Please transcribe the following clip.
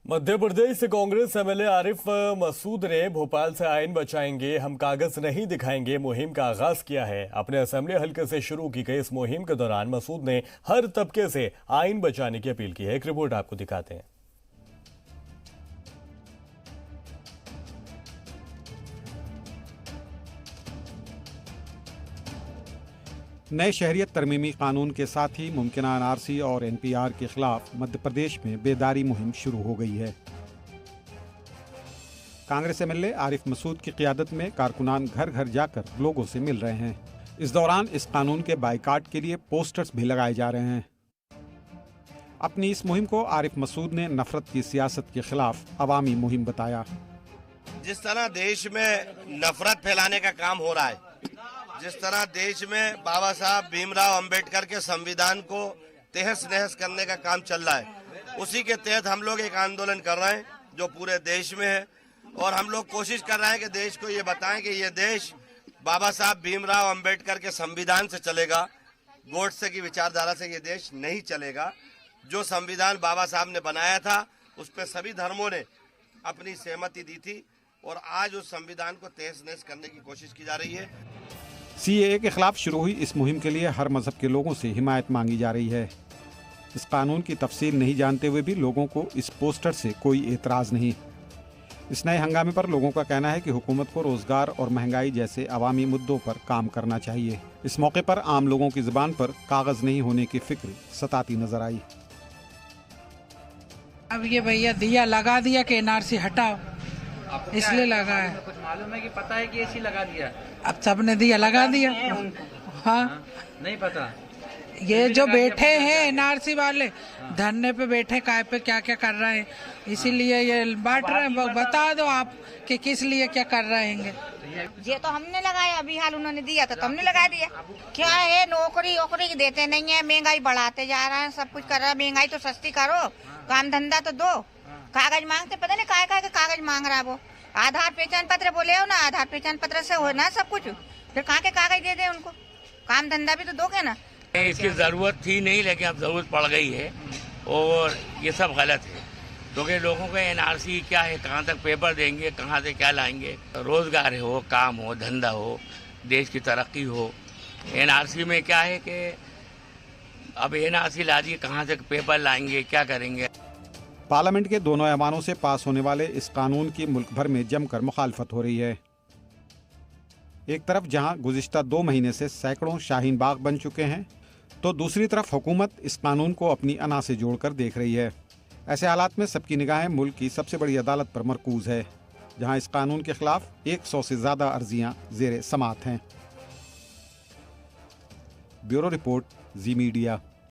मध्य प्रदेश से कांग्रेस एमएलए आरिफ मसूद ने भोपाल से आइन बचाएंगे हम कागज नहीं दिखाएंगे मुहिम का आगाज किया है। अपने असेंबली हलके से शुरू की गई इस मुहिम के दौरान मसूद ने हर तबके से आइन बचाने की अपील की है। एक रिपोर्ट आपको दिखाते हैं। नए शहरियत तरमीमी कानून के साथ ही मुमकिन एनआरसी और एनपीआर के खिलाफ मध्य प्रदेश में बेदारी मुहिम शुरू हो गई है। कांग्रेस एमएलए आरिफ मसूद की क़ियादत में कारकुनान घर घर जाकर लोगों से मिल रहे हैं। इस दौरान इस कानून के बाइकाट के लिए पोस्टर्स भी लगाए जा रहे हैं। अपनी इस मुहिम को आरिफ मसूद ने नफरत की सियासत के खिलाफ अवामी मुहिम बताया। जिस तरह देश में नफरत फैलाने का काम हो रहा है, जिस तरह देश में बाबा साहब भीमराव अंबेडकर के संविधान को तहस नहस करने का काम चल रहा है, उसी के तहत हम लोग एक आंदोलन कर रहे हैं जो पूरे देश में है। और हम लोग कोशिश कर रहे हैं कि देश को ये बताएं कि ये देश बाबा साहब भीमराव अंबेडकर के संविधान से चलेगा, गोडसे की विचारधारा से ये देश नहीं चलेगा। जो संविधान बाबा साहब ने बनाया था उस पर सभी धर्मों ने अपनी सहमति दी थी और आज उस संविधान को तहस नहस करने की कोशिश की जा रही है। सीएए के खिलाफ शुरू हुई इस मुहिम के लिए हर मजहब के लोगों से हिमायत मांगी जा रही है। इस कानून की तफसील नहीं जानते हुए भी लोगों को इस पोस्टर से कोई एतराज नहीं। इस नए हंगामे पर लोगों का कहना है कि हुकूमत को रोजगार और महंगाई जैसे अवामी मुद्दों पर काम करना चाहिए। इस मौके पर आम लोगों की जुबान पर कागज नहीं होने की फिक्र सताती नजर आई। अब ये भैया दिया लगा दिया कि एनआरसी हटाओ, इसलिए लगा है। कुछ मालूम है कि पता है कि ऐसी लगा दिया, अब सबने दिया लगा दिया। हाँ, नहीं पता। ये जो बैठे हैं एनआरसी वाले धरने पे बैठे काय पे क्या क्या कर रहे हैं, इसीलिए ये बांट रहे हैं। बता दो आप कि किस लिए क्या कर रहे हैं। ये तो हमने लगाया, अभी हाल उन्होंने दिया तो हमने लगा दिया। क्या है, नौकरी वोकरी देते नहीं है, महंगाई बढ़ाते जा रहा है, सब कुछ कर रहा है। महंगाई तो सस्ती करो, काम धंधा तो दो। कागज मांगते, पता नहीं काय के कागज मांग रहा है वो। आधार पहचान पत्र बोले हो ना, आधार पहचान पत्र से हो ना सब कुछ, फिर कहाँ के कागज दे दे उनको। काम धंधा भी तो दोगे ना। इसकी जरूरत थी नहीं, लेकिन अब जरूरत पड़ गई है और ये सब गलत है क्योंकि लोगों को एनआरसी क्या है, कहाँ तक पेपर देंगे, कहाँ से क्या लाएंगे। रोजगार हो, काम हो, धंधा हो, देश की तरक्की हो। एनआरसी में क्या है कि अब एनआरसी ला दी, कहाँ से पेपर लाएंगे, क्या करेंगे। पार्लियामेंट के दोनों ऐवानों से पास होने वाले इस कानून की मुल्क भर में जमकर मुखालफत हो रही है। एक तरफ जहां गुज़िश्ता 2 महीने से सैकड़ों शाहीन बाग बन चुके हैं, तो दूसरी तरफ हुकूमत इस कानून को अपनी अना से जोड़कर देख रही है। ऐसे हालात में सबकी निगाहें मुल्क की सबसे बड़ी अदालत पर मरकूज है, जहां इस कानून के खिलाफ 100 से ज़्यादा अर्जियां ज़ेरे समाअत हैं। ब्यूरो रिपोर्ट, जी मीडिया।